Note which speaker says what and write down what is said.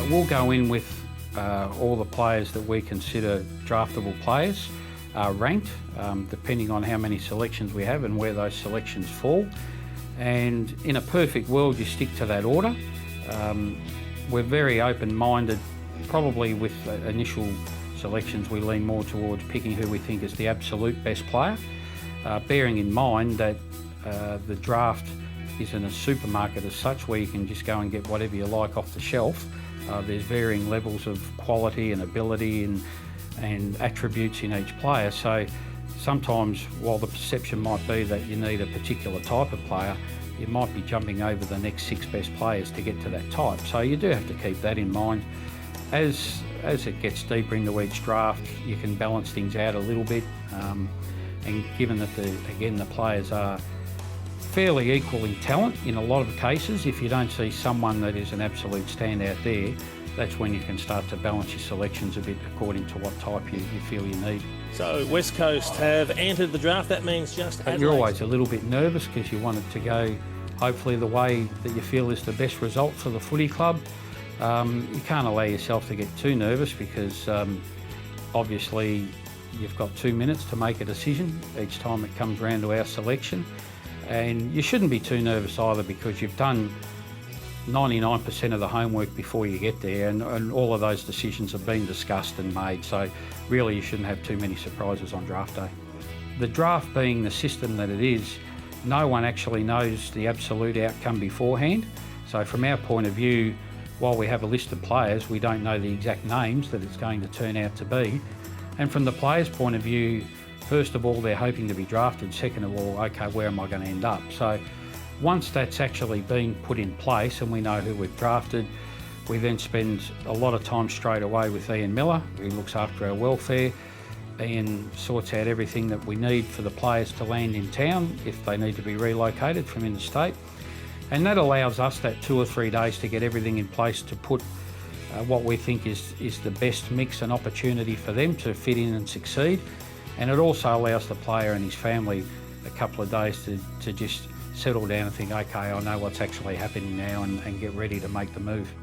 Speaker 1: We'll go in with all the players that we consider draftable players, ranked, depending on how many selections we have and where those selections fall. And in a perfect world, you stick to that order. We're very open-minded. Probably with initial selections, we lean more towards picking who we think is the absolute best player, bearing in mind that the draft isn't a supermarket as such where you can just go and get whatever you like off the shelf. There's varying levels of quality and ability and attributes in each player. So sometimes, while the perception might be that you need a particular type of player, you might be jumping over the next 6 best players to get to that type. So you do have to keep that in mind. As it gets deeper into each draft, you can balance things out a little bit. And given that the players are fairly equal in talent in a lot of cases, if you don't see someone that is an absolute standout there, that's when you can start to balance your selections a bit according to what type you feel you need.
Speaker 2: So West Coast have entered the draft. That means just Adelaide.
Speaker 1: But you're always a little bit nervous because you want it to go hopefully the way that you feel is the best result for the footy club. You can't allow yourself to get too nervous because obviously you've got 2 minutes to make a decision each time it comes round to our selection. And you shouldn't be too nervous either because you've done 99% of the homework before you get there, and all of those decisions have been discussed and made. So really you shouldn't have too many surprises on draft day. The draft being the system that it is, no one actually knows the absolute outcome beforehand. So from our point of view, while we have a list of players, we don't know the exact names that it's going to turn out to be. And from the players' point of view, first of all, they're hoping to be drafted. Second of all, okay, where am I going to end up? So once that's actually been put in place and we know who we've drafted, we then spend a lot of time straight away with Ian Miller, who looks after our welfare. Ian sorts out everything that we need for the players to land in town if they need to be relocated from interstate. And that allows us that 2 or 3 days to get everything in place to put what we think is the best mix and opportunity for them to fit in and succeed. And it also allows the player and his family a couple of days to just settle down and think, okay, I know what's actually happening now, and get ready to make the move.